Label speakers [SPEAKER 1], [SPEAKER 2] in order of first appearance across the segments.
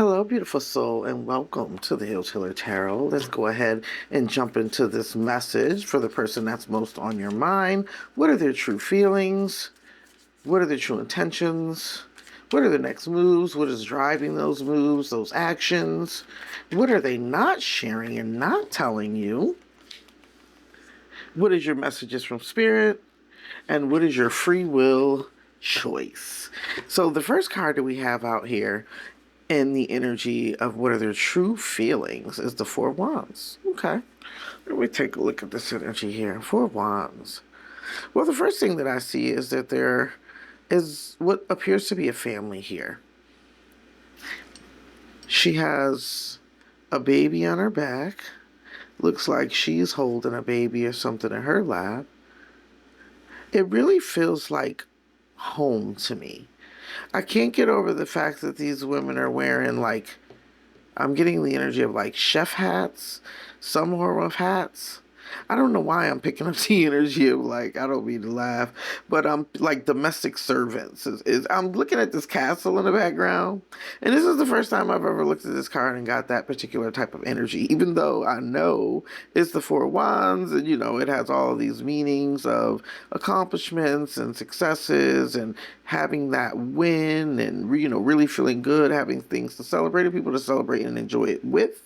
[SPEAKER 1] Hello, beautiful soul, and welcome to the Healer Tarot. Let's go ahead and jump into this message for the person that's most on your mind. What are their true feelings? What are their true intentions? What are the next moves? What is driving those moves, those actions? What are they not sharing and not telling you? What is your messages from Spirit? And what is your free will choice? So the first card that we have out here in the energy of what are their true feelings is the Four Wands. Okay. Let me take a look at this energy here. Four Wands. Well, the first thing that I see is that there is what appears to be a family here. She has a baby on her back. Looks like she's holding a baby or something in her lap. It really feels like home to me. I can't get over the fact that these women are wearing, like, I'm getting the energy of like chef hats, some form of hats. I don't know why I'm picking up the energy of, like, I don't mean to laugh, but like domestic servants. I'm looking at this castle in the background, and this is the first time I've ever looked at this card and got that particular type of energy, even though I know it's the Four Wands, and it has all of these meanings of accomplishments and successes and having that win and really feeling good, having things to celebrate and people to celebrate and enjoy it with.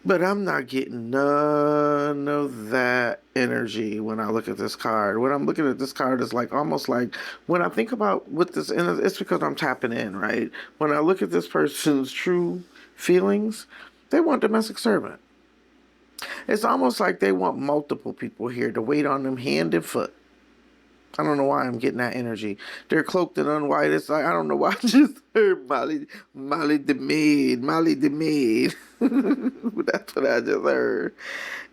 [SPEAKER 1] But I'm not getting none of that energy when I look at this card. When I'm looking at this card, it's like almost like when I think about what this, and it's because I'm tapping in, right? When I look at this person's true feelings, they want domestic servant. It's almost like they want multiple people here to wait on them hand and foot. I don't know why I'm getting that energy. They're cloaked in unwhite. It's like, I don't know why I just heard Molly the maid. That's what I just heard.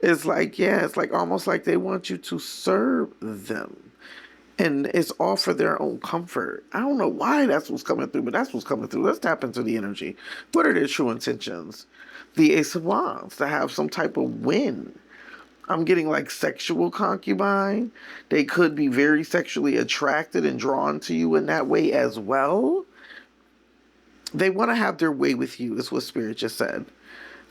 [SPEAKER 1] It's like, yeah, it's like almost like they want you to serve them. And it's all for their own comfort. I don't know why that's what's coming through, but that's what's coming through. Let's tap into the energy. What are their true intentions? The Ace of Wands, to have some type of win. I'm getting like sexual concubine. They could be very sexually attracted and drawn to you in that way as well. They want to have their way with you, is what Spirit just said.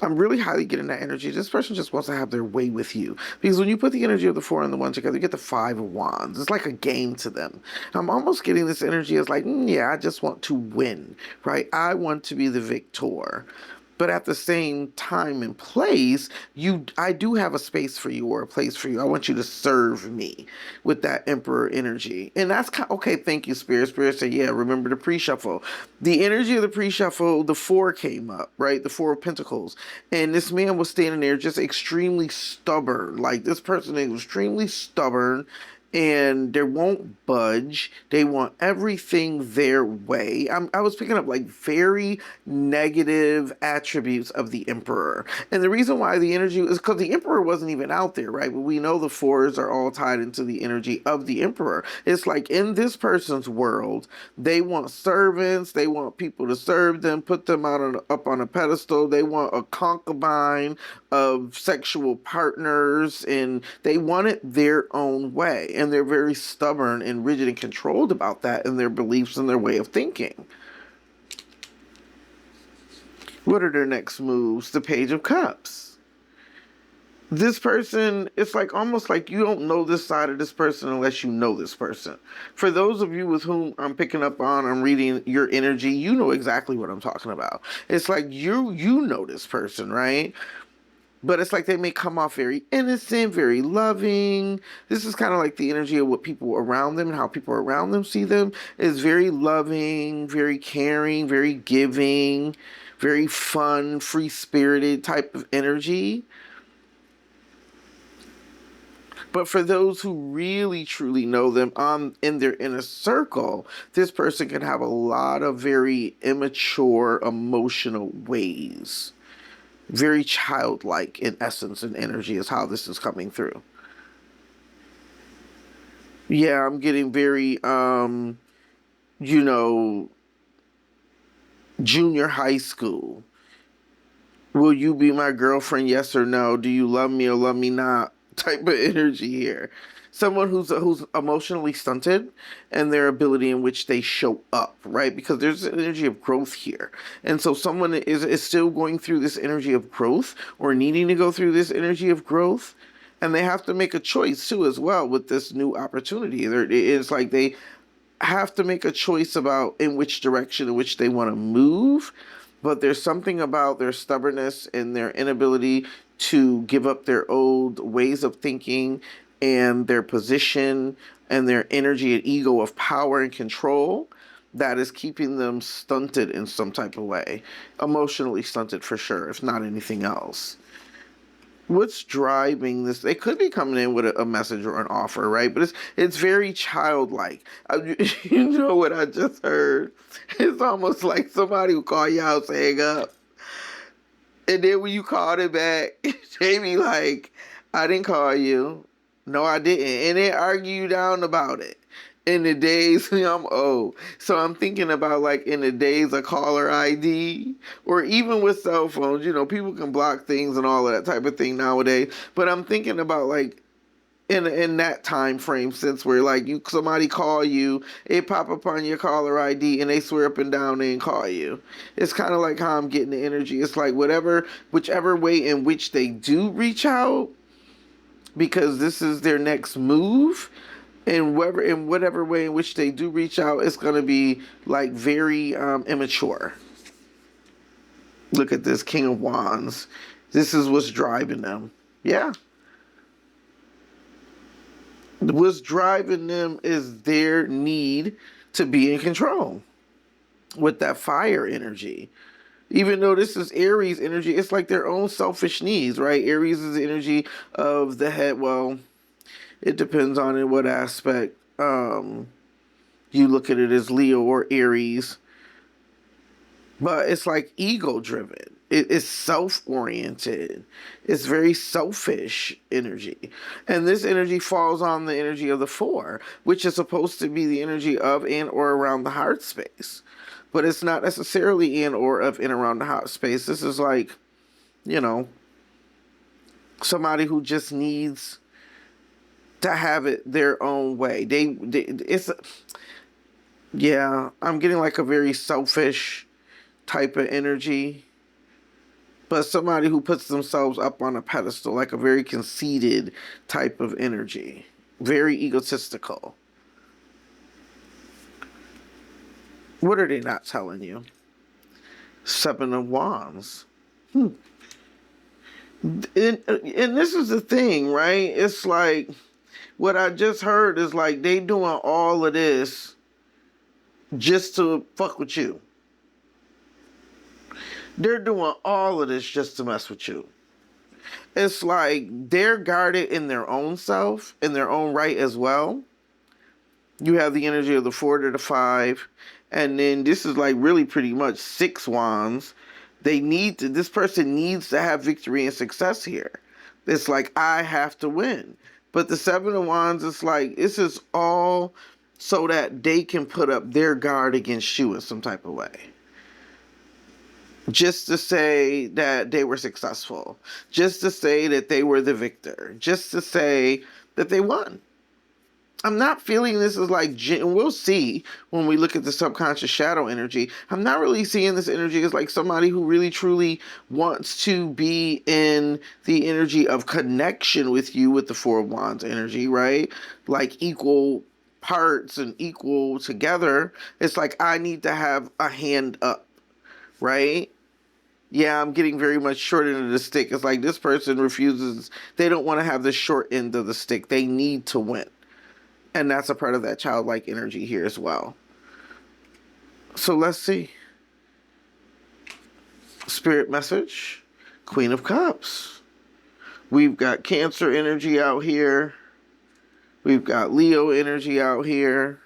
[SPEAKER 1] I'm really highly getting that energy. This person just wants to have their way with you. Because when you put the energy of the Four and the One together, you get the Five of Wands. It's like a game to them. I'm almost getting this energy as like, yeah, I just want to win, right? I want to be the victor. But at the same time and place, I do have a space for you or a place for you. I want you to serve me with that Emperor energy. And that's okay, thank you, Spirit. Spirit said, yeah, remember the pre-shuffle. The energy of the pre-shuffle, the Four came up, right? The Four of Pentacles. And this man was standing there just extremely stubborn. Like, this person is extremely stubborn, and they won't budge. They want everything their way. I was picking up like very negative attributes of the Emperor. And the reason why the energy is because the Emperor wasn't even out there, right? But we know the Fours are all tied into the energy of the Emperor. It's like in this person's world, they want servants. They want people to serve them, put them up on a pedestal. They want a concubine of sexual partners, and they want it their own way. And they're very stubborn and rigid and controlled about that in their beliefs and their way of thinking. What are their next moves? The Page of Cups. This person, it's like almost like you don't know this side of this person unless you know this person. For those of you with whom I'm picking up on, I'm reading your energy, you know exactly what I'm talking about. It's like you know this person, right? But it's like they may come off very innocent, very loving. This is kind of like the energy of what people around them and how people around them see them is very loving, very caring, very giving, very fun, free-spirited type of energy. But for those who really, truly know them in their inner circle, this person can have a lot of very immature, emotional ways. Very childlike in essence and energy is how this is coming through. Yeah, I'm getting very, junior high school. Will you be my girlfriend? Yes or no? Do you love me or love me not? Type of energy here. someone who's emotionally stunted and their ability in which they show up, right? Because there's an energy of growth here. And so someone is still going through this energy of growth or needing to go through this energy of growth. And they have to make a choice too as well with this new opportunity. It's like they have to make a choice about in which direction in which they want to move, but there's something about their stubbornness and their inability to give up their old ways of thinking and their position and their energy and ego of power and control that is keeping them stunted in some type of way, emotionally stunted for sure, if not anything else. What's driving this? They could be coming in with a message or an offer, right? But it's very childlike. You know what I just heard? It's almost like somebody who call you out saying up, and then when you called it back, they be like, "I didn't call you. No, I didn't," and they argue you down about it. In the days, I'm old, so I'm thinking about like in the days of caller ID, or even with cell phones. People can block things and all of that type of thing nowadays. But I'm thinking about like in that time frame, since where like somebody call you, it pop up on your caller ID, and they swear up and down they didn't call you. It's kind of like how I'm getting the energy. It's like whichever way in which they do reach out, because this is their next move. And whatever way in which they do reach out, it's going to be like very immature. Look at this King of Wands. This is what's driving them. Yeah. What's driving them is their need to be in control with that fire energy. Even though this is Aries energy, it's like their own selfish needs, right? Aries is the energy of the head. Well, it depends on in what aspect you look at it, as Leo or Aries. But it's like ego driven. It's self-oriented. It's very selfish energy. And this energy falls on the energy of the four, which is supposed to be the energy of and or around the heart space. But it's not necessarily in or of and around the heart space. This is like, somebody who just needs to have it their own way. I'm getting like a very selfish type of energy, but somebody who puts themselves up on a pedestal, like a very conceited type of energy, very egotistical. What are they not telling you? Seven of Wands. And this is the thing, right? It's like, what I just heard is like they doing all of this just to fuck with you. They're doing all of this just to mess with you. It's like they're guarded in their own self, in their own right as well. You have the energy of the 4 to the 5. And then this is like really pretty much 6 wands. This person needs to have victory and success here. It's like, I have to win. But the 7 of wands is like, this is all so that they can put up their guard against you in some type of way. Just to say that they were successful. Just to say that they were the victor. Just to say that they won. I'm not feeling this as like, and we'll see when we look at the subconscious shadow energy. I'm not really seeing this energy as like somebody who really truly wants to be in the energy of connection with you with the 4 of wands energy, right? Like equal parts and equal together. It's like, I need to have a hand up, right? Yeah, I'm getting very much short end of the stick. It's like this person refuses. They don't want to have the short end of the stick. They need to win. And that's a part of that childlike energy here as well. So let's see. Spirit message. Queen of Cups. We've got Cancer energy out here. We've got Leo energy out here.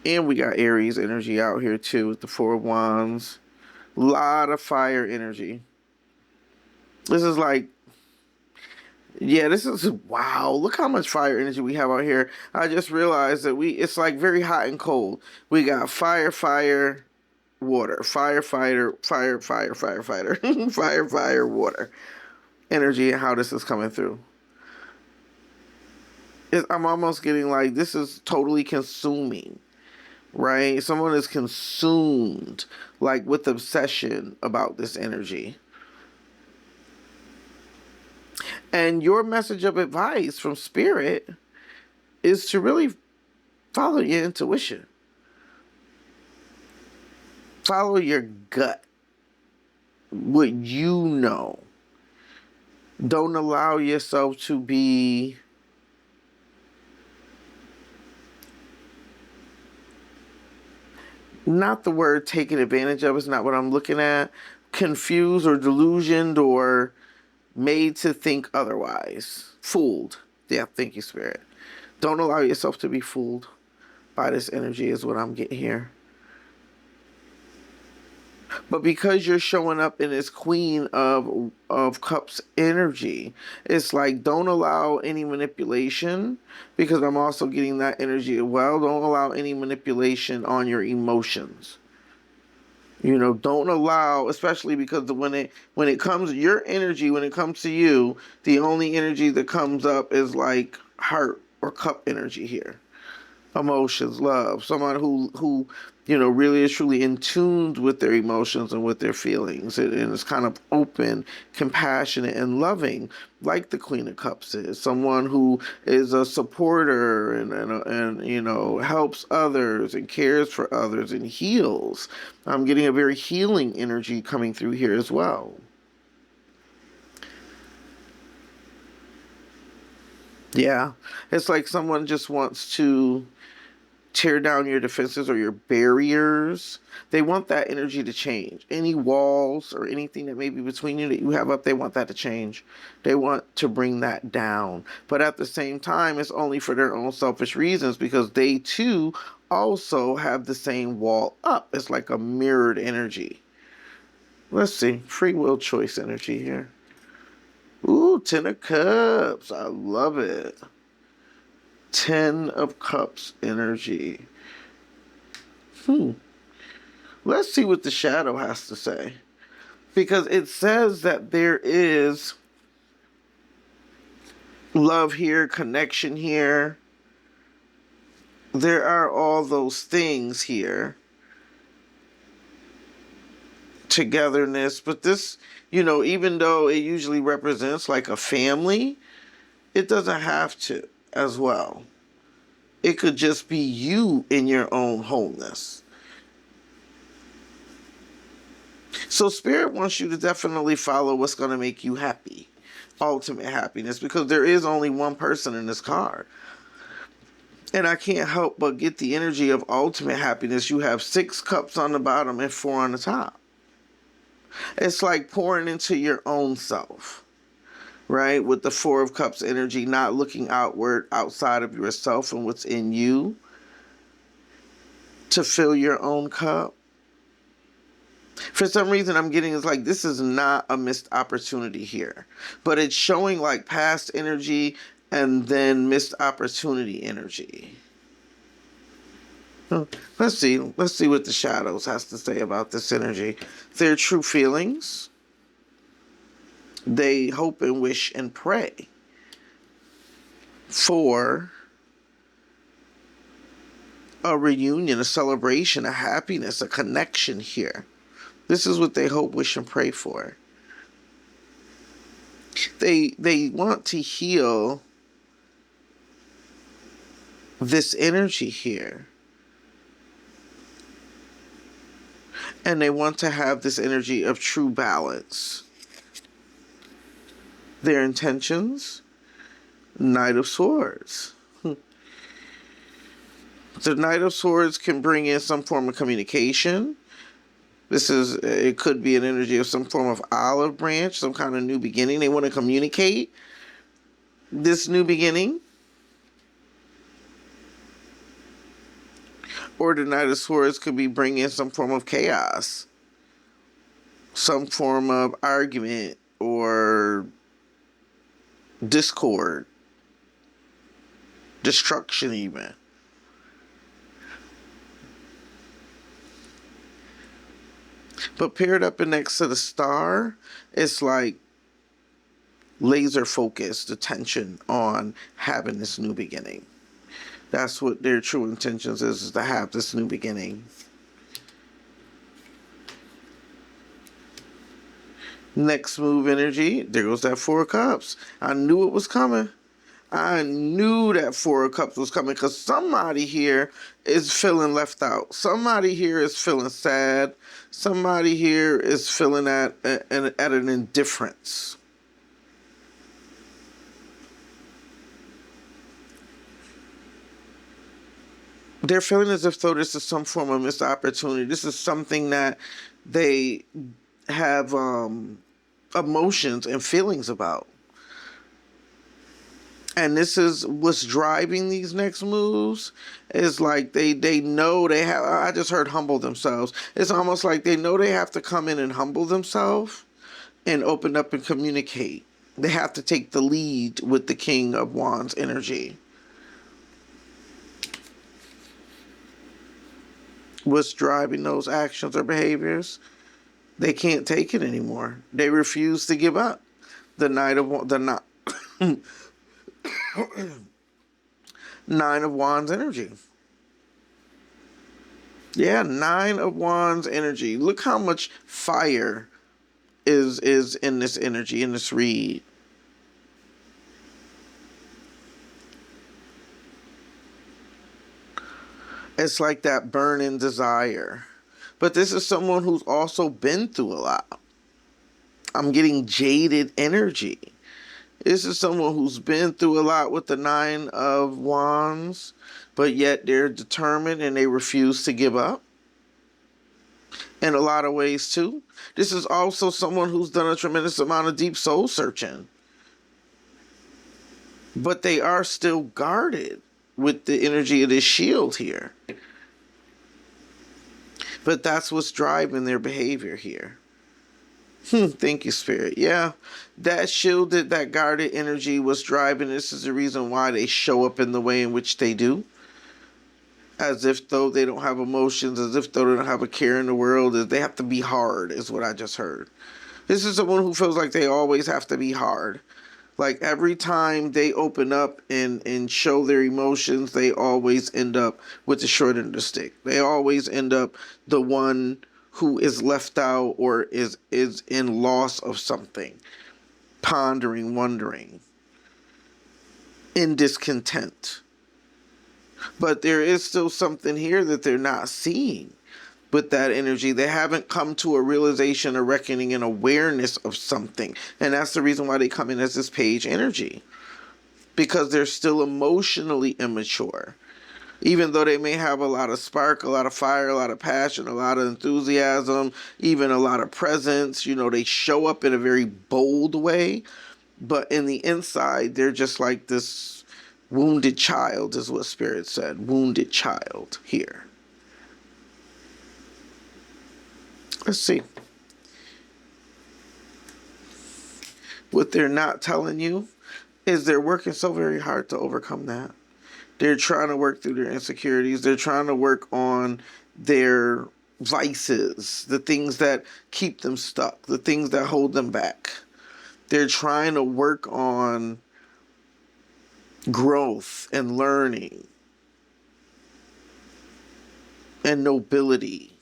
[SPEAKER 1] And we got Aries energy out here too with the 4 of wands. A lot of fire energy. This is like, wow, look how much fire energy we have out here. I just realized that it's like very hot and cold. We got fire, water. Firefighter, firefighter, fire, water energy, and how this is coming through. I'm almost getting like this is totally consuming, right? Someone is consumed, like with obsession about this energy. And your message of advice from spirit is to really follow your intuition, follow your gut, what you know. Don't allow yourself to be not the word taken advantage of is not what I'm looking at. Confused or delusioned or made to think otherwise. Fooled. Yeah, thank you, Spirit. Don't allow yourself to be fooled by this energy is what I'm getting here. But because you're showing up in this Queen of Cups energy, it's like don't allow any manipulation, because I'm also getting that energy as well. Don't allow any manipulation on your emotions. You know, don't allow, especially because when it comes your energy, when it comes to you, the only energy that comes up is like heart or cup energy here. Emotions, love, someone who really is truly in tune with their emotions and with their feelings, and is kind of open, compassionate, and loving, like the Queen of Cups is. Someone who is a supporter and helps others and cares for others and heals. I'm getting a very healing energy coming through here as well. Yeah, it's like someone just wants to tear down your defenses or your barriers. They want that energy to change. Any walls or anything that may be between you that you have up, they want that to change. They want to bring that down. But at the same time, it's only for their own selfish reasons, because they too also have the same wall up. It's like a mirrored energy. Let's see. Free will choice energy here. Ooh, 10 of Cups. I love it. 10 of Cups energy. Let's see what the shadow has to say. Because it says that there is love here, connection here. There are all those things here. Togetherness. But this, even though it usually represents like a family, it doesn't have to as well. It could just be you in your own wholeness. So Spirit wants you to definitely follow what's going to make you happy. Ultimate happiness, because there is only one person in this card. And I can't help but get the energy of ultimate happiness. You have 6 cups on the bottom and 4 on the top. It's like pouring into your own self, right? With the 4 of Cups energy, not looking outward outside of yourself and what's in you to fill your own cup. For some reason, I'm getting it's like this is not a missed opportunity here, but it's showing like past energy and then missed opportunity energy. Let's see what the shadows has to say about this energy. Their true feelings. They hope and wish and pray for a reunion, a celebration, a happiness, a connection here. This is what they hope, wish, and pray for. They want to heal this energy here. And they want to have this energy of true balance. Their intentions, Knight of Swords. The Knight of Swords can bring in some form of communication. It could be an energy of some form of olive branch, some kind of new beginning. They want to communicate this new beginning. Or the Knight of Swords could be bringing some form of chaos, some form of argument or discord, destruction even. But paired up and next to the star, it's like laser focused attention on having this new beginning. That's what their true intentions is to have this new beginning. Next move energy, there goes that Four of Cups. I knew it was coming. I knew that Four of Cups was coming because somebody here is feeling left out. Somebody here is feeling sad. Somebody here is feeling at an indifference. They're feeling as if though this is some form of missed opportunity. This is something that they have emotions and feelings about. And this is what's driving these next moves. Is like they know they have, I just heard humble themselves. It's almost like they know they have to come in and humble themselves and open up and communicate. They have to take the lead with the King of Wands energy. What's driving those actions or behaviors? They can't take it anymore. They refuse to give up. The Nine of Wands energy. Yeah, Nine of Wands energy. Look how much fire is in this energy, in this read. It's like that burning desire. But this is someone who's also been through a lot. I'm getting jaded energy. This is someone who's been through a lot with the Nine of Wands, but yet they're determined and they refuse to give up. In a lot of ways, too. This is also someone who's done a tremendous amount of deep soul searching. But they are still guarded with the energy of this shield here. But that's what's driving their behavior here. Thank you, Spirit. Yeah, that shielded, that guarded energy was driving. This is the reason why they show up in the way in which they do. As if though they don't have emotions, as if though they don't have a care in the world, as they have to be hard, is what I just heard. This is someone who feels like they always have to be hard. Like every time they open up and show their emotions, they always end up with the short end of the stick. They always end up the one who is left out or is in loss of something, pondering, wondering, in discontent. But there is still something here that they're not seeing with that energy. They haven't come to a realization, a reckoning, and awareness of something. And that's the reason why they come in as this page energy. Because they're still emotionally immature. Even though they may have a lot of spark, a lot of fire, a lot of passion, a lot of enthusiasm, even a lot of presence. You know, they show up in a very bold way. But in the inside, they're just like this wounded child, is what Spirit said. Wounded child here. Let's see. What they're not telling you is they're working so very hard to overcome that. They're trying to work through their insecurities. They're trying to work on their vices, the things that keep them stuck, the things that hold them back. They're trying to work on growth and learning and nobility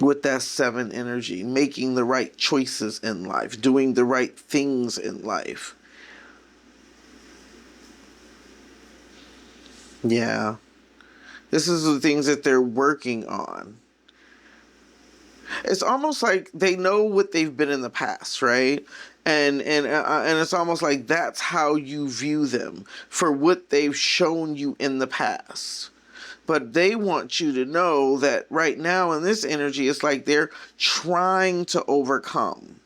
[SPEAKER 1] with that 7 energy, making the right choices in life, doing the right things in life. Yeah. This is the things that they're working on. It's almost like they know what they've been in the past, right? And it's almost like that's how you view them, for what they've shown you in the past. But they want you to know that right now in this energy, it's like they're trying to overcome.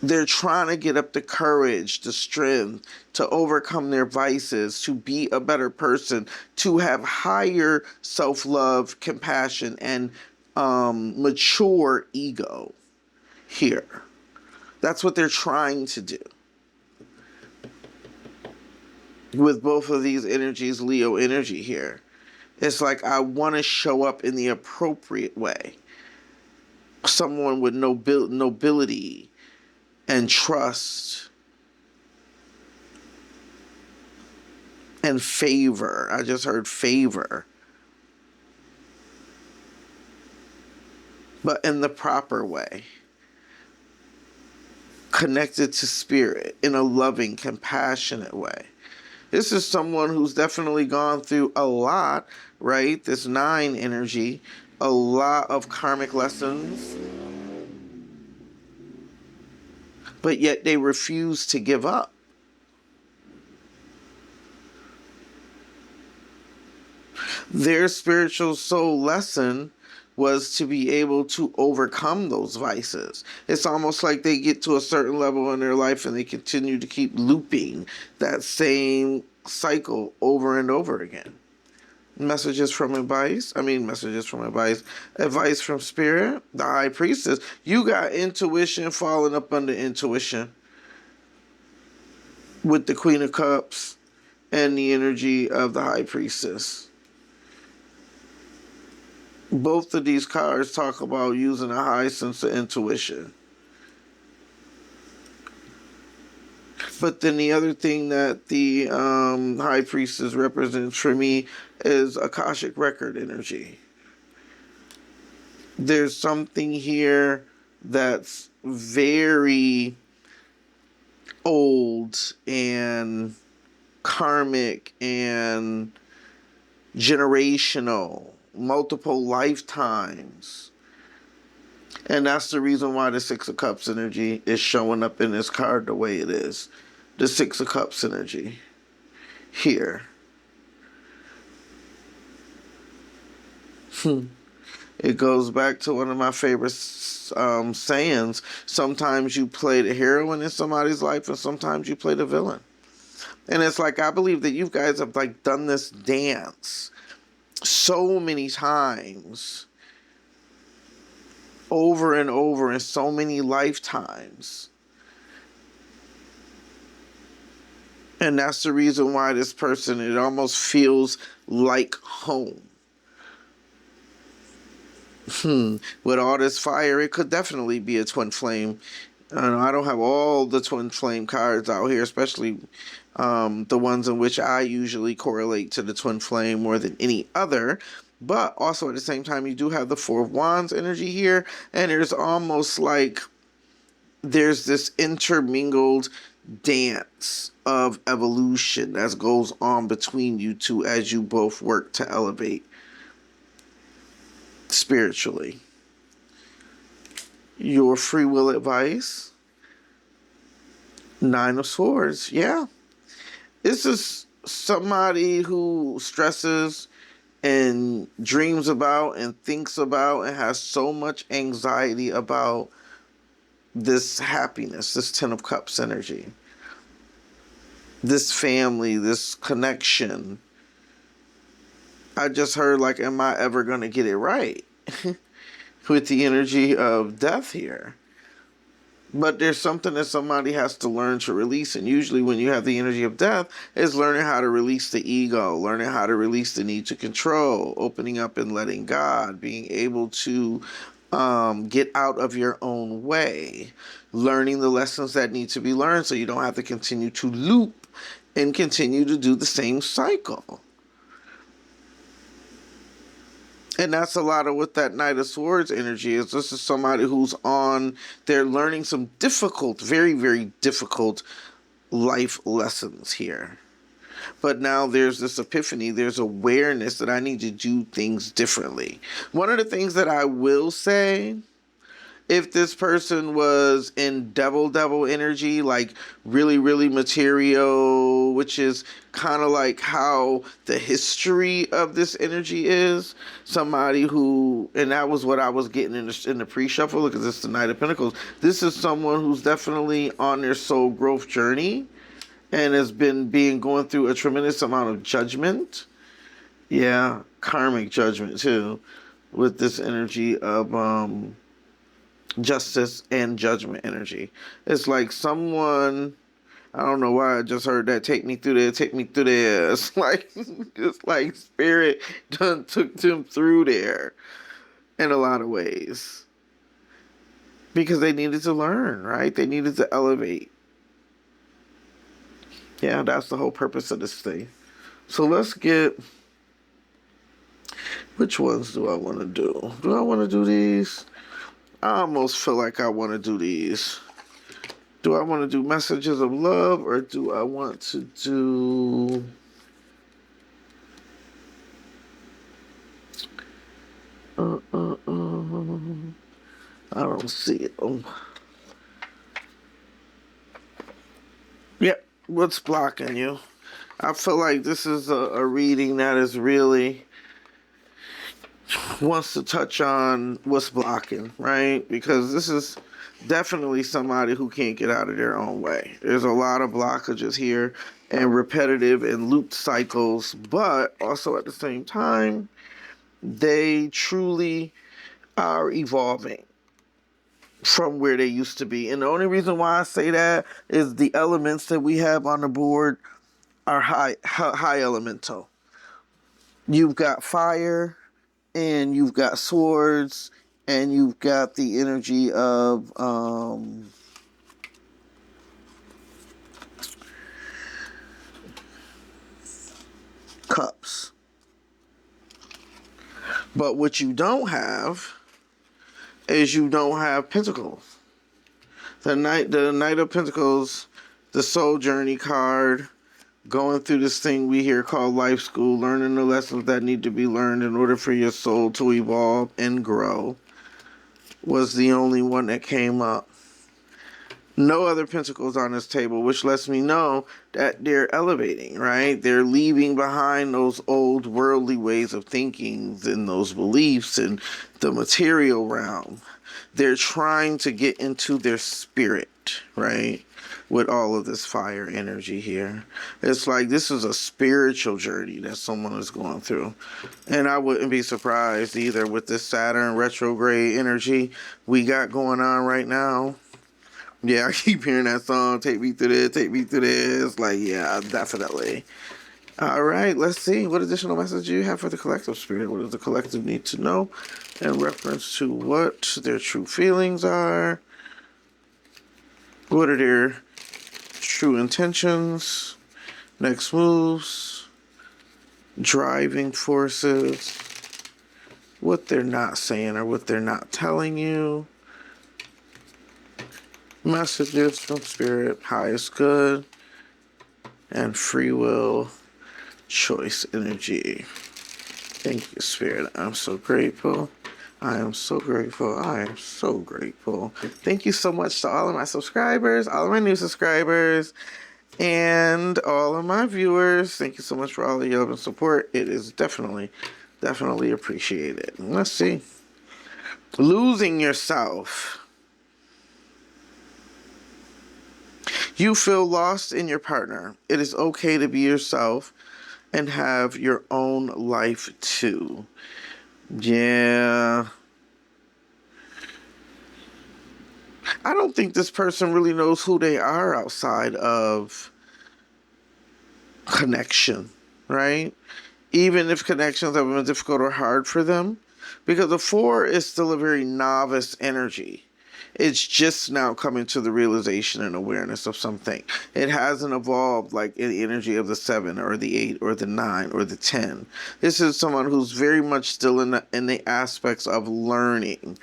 [SPEAKER 1] They're trying to get up the courage, the strength to overcome their vices, to be a better person, to have higher self-love, compassion, and mature ego here. That's what they're trying to do. With both of these energies, Leo energy here. It's like I want to show up in the appropriate way. someone with nobility and trust and favor. I just heard favor. But in the proper way. Connected to spirit in a loving, compassionate way. This is someone who's definitely gone through a lot, right? This 9 energy, a lot of karmic lessons, but yet they refuse to give up. Their spiritual soul lesson was to be able to overcome those vices. It's almost like they get to a certain level in their life and they continue to keep looping that same cycle over and over again. Messages from advice. Advice from spirit. The high priestess. You got intuition falling up under intuition with the Queen of Cups and the energy of the high priestess. Both of these cards talk about using a high sense of intuition. But then the other thing that the high priestess represents for me is Akashic record energy. There's something here that's very old and karmic and generational, multiple lifetimes. And that's the reason why the 6 of Cups energy is showing up in this card the way it is. The 6 of Cups energy here. It goes back to one of my favorite sayings. Sometimes you play the heroine in somebody's life and sometimes you play the villain. And it's like, I believe that you guys have like done this dance so many times, over and over, in so many lifetimes. And that's the reason why this person, it almost feels like home. With all this fire, it could definitely be a twin flame. I don't have all the twin flame cards out here, especially the ones in which I usually correlate to the twin flame more than any other. But also at the same time, you do have the 4 of Wands energy here, and there's almost like there's this intermingled dance of evolution that goes on between you two as you both work to elevate spiritually. Your free will advice. 9 of Swords. Yeah. This is somebody who stresses and dreams about and thinks about and has so much anxiety about this happiness, this 10 of Cups energy, this family, this connection. I just heard, like, am I ever going to get it right? With the energy of death here. But there's something that somebody has to learn to release. And usually when you have the energy of death, is learning how to release the ego, learning how to release the need to control, opening up and letting God, being able to get out of your own way, learning the lessons that need to be learned so you don't have to continue to loop and continue to do the same cycle. And that's a lot of what that Knight of Swords energy is. This is somebody who's they're learning some difficult, very, very difficult life lessons here. But now there's this epiphany, there's awareness that I need to do things differently. One of the things that I will say, if this person was in devil energy, like really, really material, which is kind of like how the history of this energy is, somebody who, and that was what I was getting in the pre-shuffle, because it's the Knight of Pentacles. This is someone who's definitely on their soul growth journey and has been going through a tremendous amount of judgment. Yeah, karmic judgment too, with this energy of justice and judgment energy. It's like someone, I don't know why I just heard that, take me through there, take me through there. It's like spirit done took them through there in a lot of ways. because they needed to learn, right? They needed to elevate. Yeah, that's the whole purpose of this thing. So let's get, which ones do I want to do? Do I want to do these? I almost feel like I want to do these. Do I want to do messages of love, or do I want to do... I don't see it. Yep, what's blocking you? I feel like this is a reading that is really wants to touch on what's blocking, right? Because this is definitely somebody who can't get out of their own way. There's a lot of blockages here and repetitive and looped cycles, but also at the same time, they truly are evolving from where they used to be. And the only reason why I say that is the elements that we have on the board are high elemental. You've got fire, and you've got swords, and you've got the energy of cups. But what you don't have is you don't have pentacles. The Knight of Pentacles, the soul journey card, going through this thing we hear called life school, learning the lessons that need to be learned in order for your soul to evolve and grow, was the only one that came up. No other pentacles on this table, which lets me know that they're elevating, right? They're leaving behind those old worldly ways of thinking and those beliefs and the material realm. They're trying to get into their spirit, right? With all of this fire energy here. It's like this is a spiritual journey that someone is going through. And I wouldn't be surprised either with this Saturn retrograde energy we got going on right now. Yeah, I keep hearing that song, take me through this, take me through this. Like, yeah, definitely. All right, let's see. What additional message do you have for the collective spirit? What does the collective need to know in reference to what their true feelings are? What are their true intentions? Next moves? Driving forces? What they're not saying or what they're not telling you? Messages from spirit, highest good, and free will, choice energy. Thank you, spirit. I'm so grateful. I am so grateful. I am so grateful. Thank you so much to all of my subscribers, all of my new subscribers, and all of my viewers. Thank you so much for all of your love and support. It is definitely appreciated. Let's see. Losing yourself. You feel lost in your partner. It is okay to be yourself and have your own life too. Yeah. I don't think this person really knows who they are outside of connection, right? Even if connections have been difficult or hard for them, because the 4 is still a very novice energy. It's just now coming to the realization and awareness of something. It hasn't evolved like the energy of the 7 or the 8 or the 9 or the 10. This is someone who's very much still in the aspects of learning.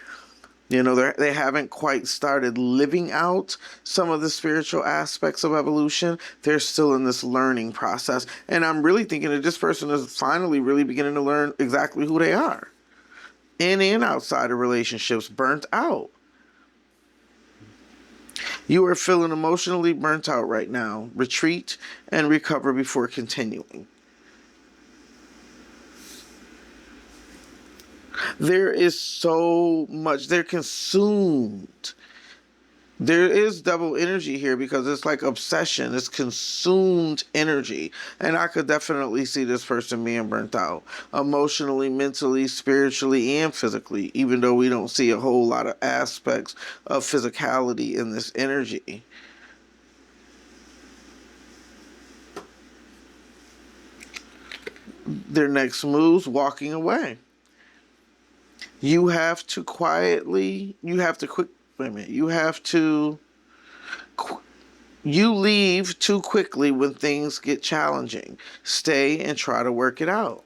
[SPEAKER 1] You know, they haven't quite started living out some of the spiritual aspects of evolution. They're still in this learning process. And I'm really thinking that this person is finally really beginning to learn exactly who they are. In and outside of relationships, burnt out. You are feeling emotionally burnt out right now. Retreat and recover before continuing. There is so much. They're consumed. There is double energy here because it's like obsession. It's consumed energy. And I could definitely see this person being burnt out. Emotionally, mentally, spiritually, and physically. Even though we don't see a whole lot of aspects of physicality in this energy. Their next moves, walking away. You have to wait a minute, you leave too quickly when things get challenging. Stay and try to work it out.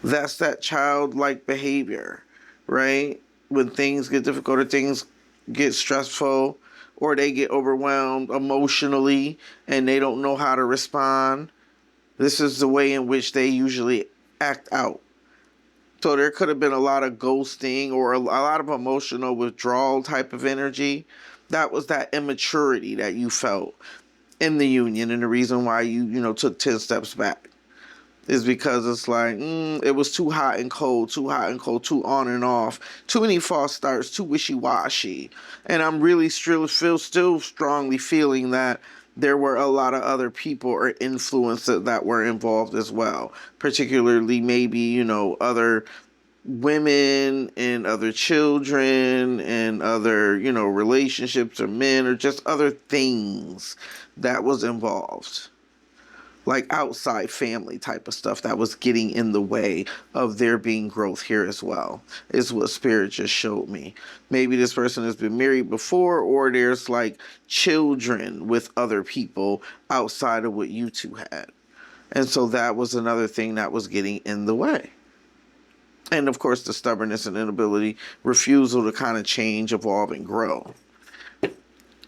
[SPEAKER 1] That's that childlike behavior, right? When things get difficult or things get stressful or they get overwhelmed emotionally and they don't know how to respond, this is the way in which they usually act out. So there could have been a lot of ghosting or a lot of emotional withdrawal type of energy. That was that immaturity that you felt in the union, and the reason why you took 10 steps back is because it's like it was too hot and cold, too hot and cold, too on and off, too many false starts, too wishy-washy. And I'm really still strongly feeling that there were a lot of other people or influences that were involved as well, particularly maybe other women and other children and other relationships or men or just other things that was involved, like outside family type of stuff that was getting in the way of there being growth here as well, is what spirit just showed me. Maybe this person has been married before, or there's like children with other people outside of what you two had. And so that was another thing that was getting in the way. And of course, the stubbornness and inability, refusal to kind of change, evolve, and grow.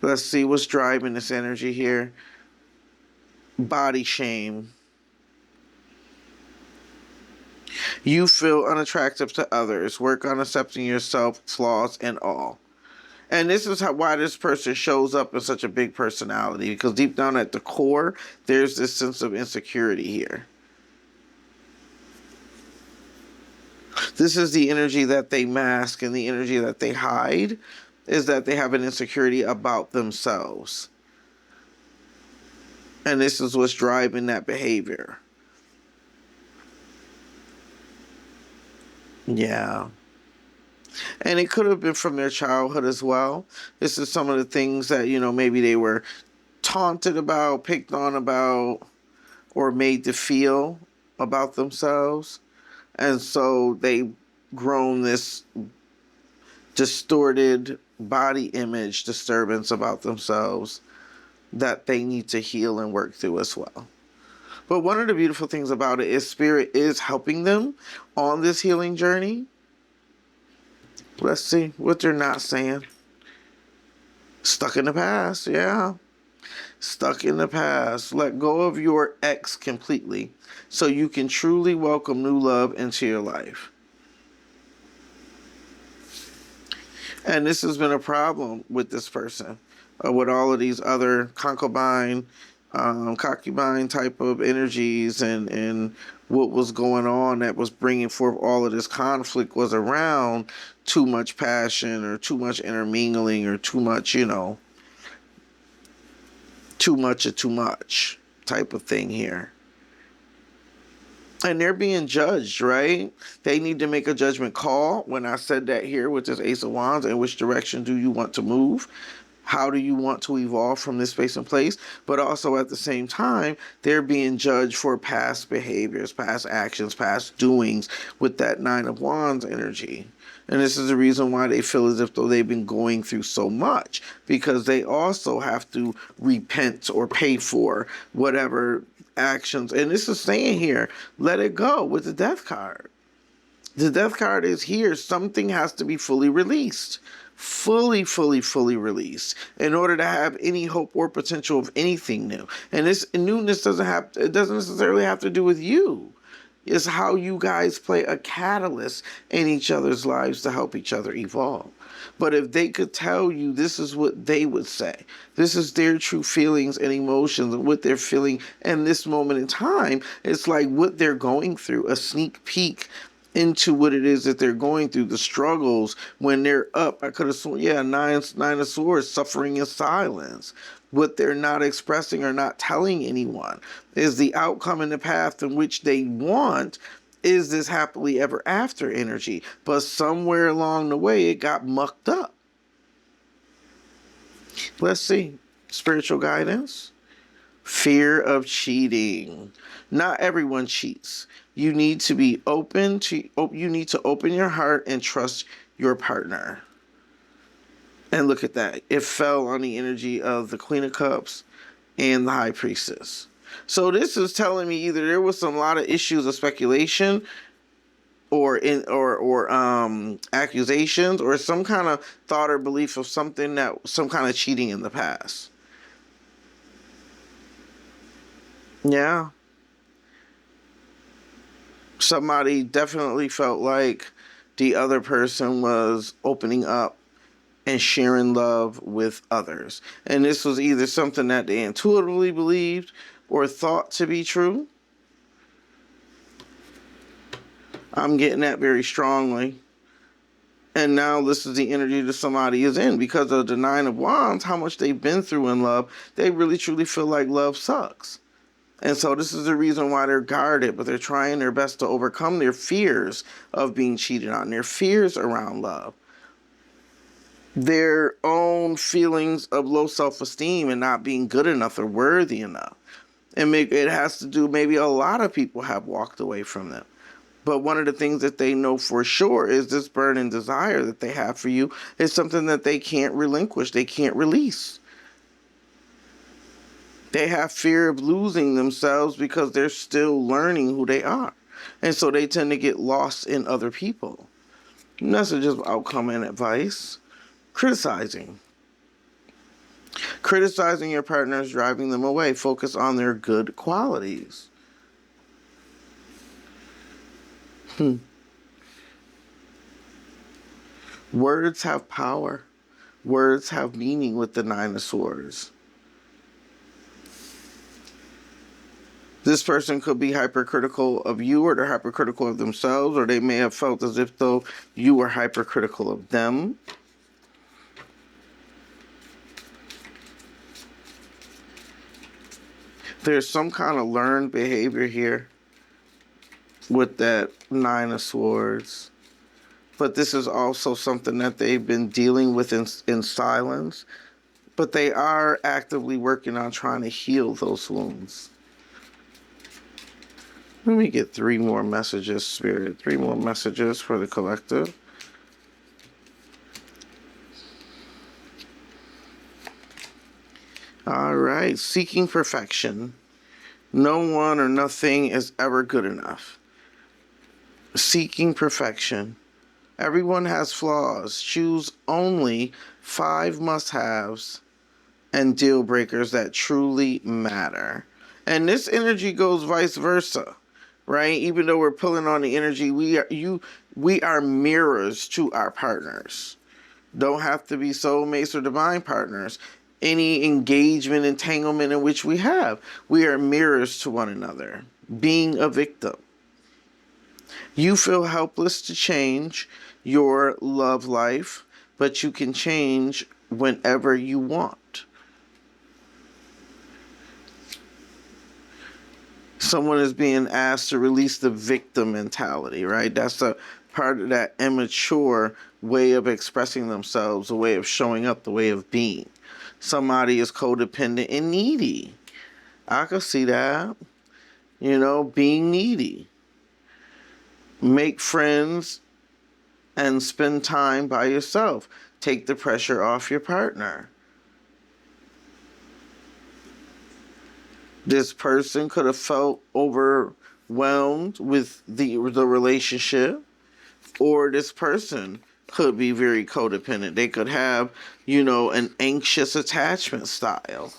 [SPEAKER 1] Let's see what's driving this energy here. Body shame. You feel unattractive to others. Work on accepting yourself, flaws, and all. And this is why this person shows up as such a big personality, because deep down at the core, there's this sense of insecurity here. This is the energy that they mask, and the energy that they hide is that they have an insecurity about themselves. And this is what's driving that behavior. Yeah. And it could have been from their childhood as well. This is some of the things that, maybe they were taunted about, picked on about, or made to feel about themselves. And so they've grown this distorted body image disturbance about themselves that they need to heal and work through as well. But one of the beautiful things about it is spirit is helping them on this healing journey. Let's see what they're not saying. Stuck in the past, yeah. Stuck in the past. Let go of your ex completely so you can truly welcome new love into your life. And this has been a problem with this person, with all of these other concubine type of energies, and what was going on that was bringing forth all of this conflict was around too much passion or too much intermingling or too much, too much of too much type of thing here. And they're being judged, right? They need to make a judgment call. When I said that here with this Ace of Wands, in which direction do you want to move? How do you want to evolve from this space and place? But also at the same time, they're being judged for past behaviors, past actions, past doings with that Nine of Wands energy. And this is the reason why they feel as if though they've been going through so much, because they also have to repent or pay for whatever actions. And this is saying here, let it go with the Death card. The Death card is here. Something has to be fully released. Fully released in order to have any hope or potential of anything new. And this newness doesn't necessarily have to do with you. It's how you guys play a catalyst in each other's lives to help each other evolve. But if they could tell you, this is what they would say. This is their true feelings and emotions and what they're feeling in this moment in time. It's like what they're going through, a sneak peek into what it is that they're going through, the struggles when they're up. I could have sworn, nine of swords, suffering in silence. What they're not expressing or not telling anyone is the outcome and the path in which they want is this happily ever after energy. But somewhere along the way, it got mucked up. Let's see. Spiritual guidance. Fear of cheating. Not everyone cheats. You need to be open to, you need to open your heart and trust your partner. And look at that. It fell on the energy of the Queen of Cups and the High Priestess. So this is telling me either there was some lot of issues of speculation or accusations, or some kind of thought or belief of some kind of cheating in the past. Yeah. Somebody definitely felt like the other person was opening up and sharing love with others. And this was either something that they intuitively believed or thought to be true. I'm getting that very strongly. And now this is the energy that somebody is in. Because of the Nine of Wands, how much they've been through in love, they really truly feel like love sucks. And so this is the reason why they're guarded, but they're trying their best to overcome their fears of being cheated on, their fears around love, their own feelings of low self-esteem and not being good enough or worthy enough. And it has to do, maybe a lot of people have walked away from them. But one of the things that they know for sure is this burning desire that they have for you is something that they can't relinquish, they can't release. They have fear of losing themselves because they're still learning who they are. And so they tend to get lost in other people. Message of outcome and advice. Criticizing. Criticizing your partner is driving them away. Focus on their good qualities. Words have power. Words have meaning with the Nine of Swords. This person could be hypercritical of you, or they're hypercritical of themselves, or they may have felt as if though you were hypercritical of them. There's some kind of learned behavior here with that Nine of Swords. But this is also something that they've been dealing with in silence. But they are actively working on trying to heal those wounds. Let me get 3 more messages, Spirit. 3 more messages for the collective. All right. Seeking perfection. No one or nothing is ever good enough. Seeking perfection. Everyone has flaws. Choose only 5 must-haves and deal breakers that truly matter. And this energy goes vice versa. Right? Even though we're pulling on the energy, we are mirrors to our partners. Don't have to be soulmates or divine partners. Any engagement, entanglement in which we have, we are mirrors to one another. Being a victim. You feel helpless to change your love life, but you can change whenever you want. Someone is being asked to release the victim mentality, right? That's a part of that immature way of expressing themselves, a way of showing up, the way of being. Somebody is codependent and needy. I can see that. Being needy. Make friends and spend time by yourself. Take the pressure off your partner. This person could have felt overwhelmed with the relationship, or this person could be very codependent. They could have, an anxious attachment style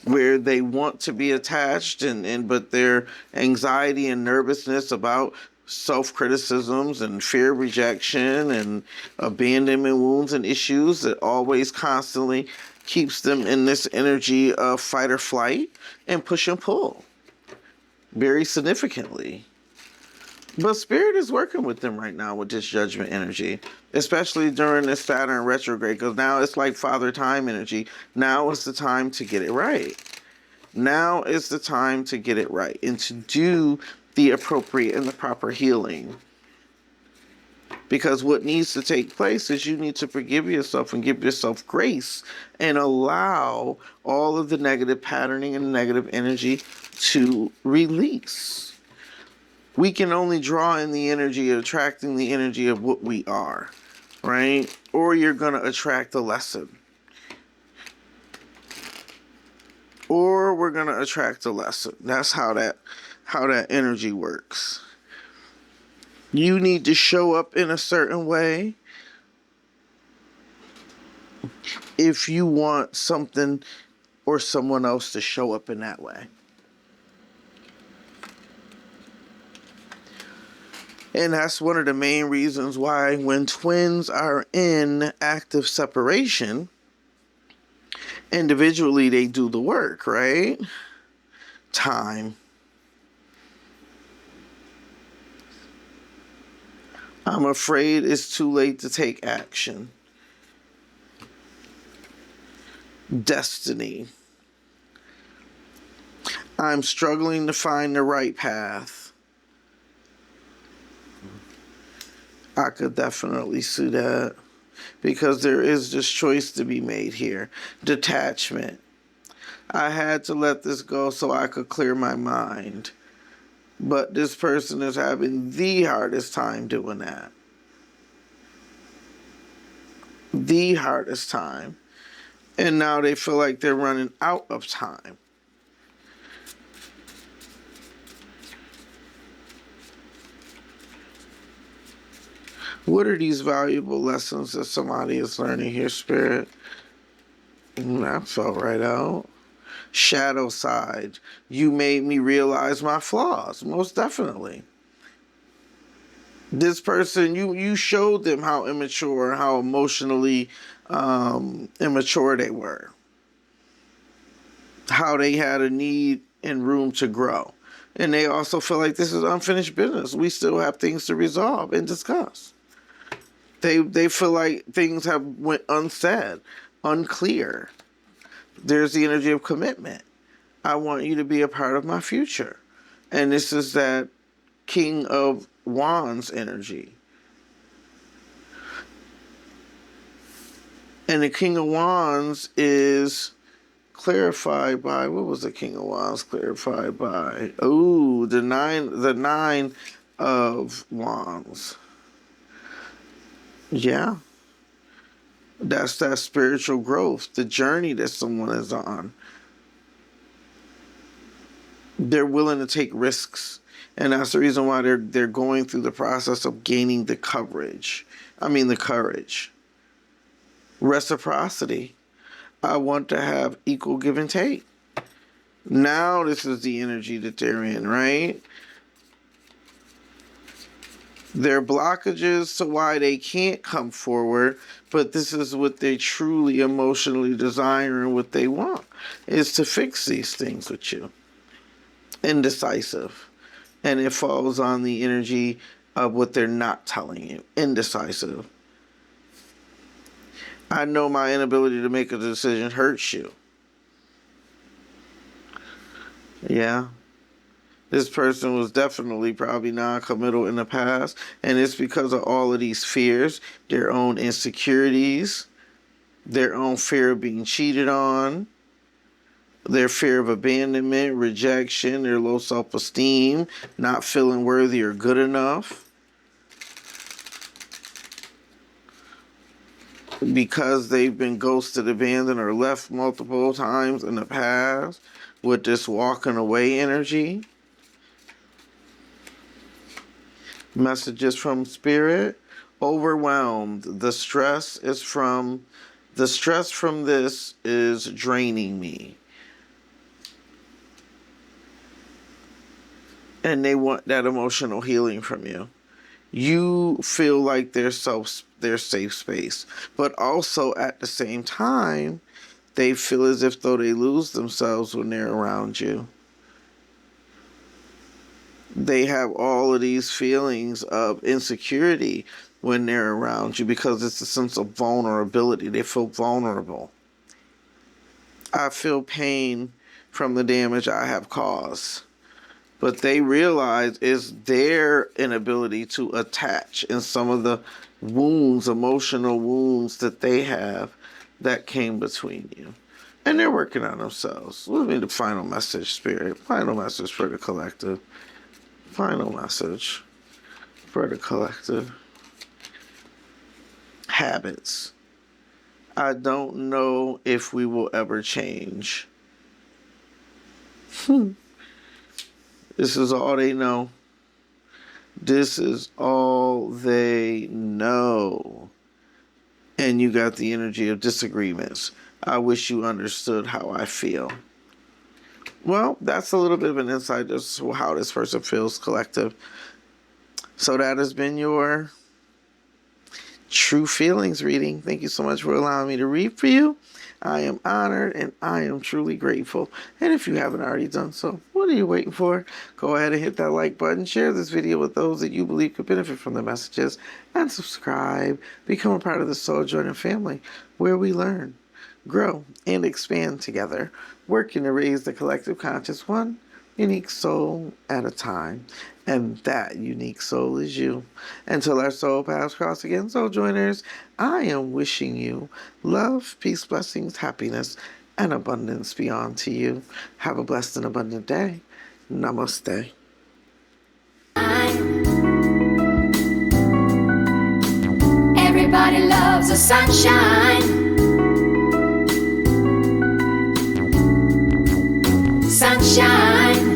[SPEAKER 1] where they want to be attached, but their anxiety and nervousness about self-criticisms and fear of rejection and abandonment wounds and issues that always constantly keeps them in this energy of fight or flight and push and pull very significantly. But Spirit is working with them right now with this judgment energy, especially during this Saturn retrograde, because now it's like Father Time energy. Now is the time to get it right. Now is the time to get it right and to do the appropriate and the proper healing. Because what needs to take place is you need to forgive yourself and give yourself grace and allow all of the negative patterning and negative energy to release. We can only draw in the energy, attracting the energy of what we are, right? Or you're going to attract a lesson. Or we're going to attract a lesson. That's how that energy works. You need to show up in a certain way if you want something or someone else to show up in that way. And that's one of the main reasons why when twins are in active separation, individually they do the work, right? Time. I'm afraid it's too late to take action. Destiny. I'm struggling to find the right path. I could definitely see that. Because there is this choice to be made here. Detachment. I had to let this go so I could clear my mind. But this person is having the hardest time doing that. The hardest time. And now they feel like they're running out of time. What are these valuable lessons that somebody is learning here, Spirit? That felt right out. Shadow side. You made me realize my flaws. Most definitely. This person, you showed them how immature, how emotionally immature they were. How they had a need and room to grow. And they also feel like this is unfinished business. We still have things to resolve and discuss. They feel like things have went unsaid, unclear. There's the energy of commitment. I want you to be a part of my future. And this is that King of Wands energy. And the King of Wands is clarified by, what was the King of Wands clarified by? Oh, the nine of Wands. Yeah. That's that spiritual growth, the journey that someone is on. They're willing to take risks. And that's the reason why they're going through the process of gaining the courage. Reciprocity. I want to have equal give and take. Now this is the energy that they're in, right? There are blockages to why they can't come forward, but this is what they truly emotionally desire and what they want, is to fix these things with you. Indecisive. And it falls on the energy of what they're not telling you. Indecisive. I know my inability to make a decision hurts you. Yeah. This person was definitely probably non-committal in the past, and it's because of all of these fears, their own insecurities, their own fear of being cheated on, their fear of abandonment, rejection, their low self-esteem, not feeling worthy or good enough. Because they've been ghosted, abandoned, or left multiple times in the past with this walking away energy. Messages from Spirit. Overwhelmed. The stress from this is draining me. And they want that emotional healing from you. You feel like their safe space. But also at the same time, they feel as if though they lose themselves when they're around you. They have all of these feelings of insecurity when they're around you because it's a sense of vulnerability. They feel vulnerable. I feel pain from the damage I have caused. But they realize it's their inability to attach and some of the wounds, emotional wounds that they have that came between you. And they're working on themselves. What will be the final message, Spirit? Final message for the collective. Final message for the collective. Habits. I don't know if we will ever change. This is all they know. This is all they know. And you got the energy of disagreements. I wish you understood how I feel. Well, that's a little bit of an insight as to how this person feels, collective. So that has been your True Feelings reading. Thank you so much for allowing me to read for you. I am honored and I am truly grateful. And if you haven't already done so, what are you waiting for? Go ahead and hit that like button. Share this video with those that you believe could benefit from the messages. And subscribe. Become a part of the Soul Joiner family, where we learn, grow, and expand together, working to raise the collective conscious one unique soul at a time. And that unique soul is you. Until our soul paths cross again, soul joiners, I am wishing you love, peace, blessings, happiness, and abundance beyond to you. Have a blessed and abundant day. Namaste.
[SPEAKER 2] Everybody loves the sunshine. Sunshine.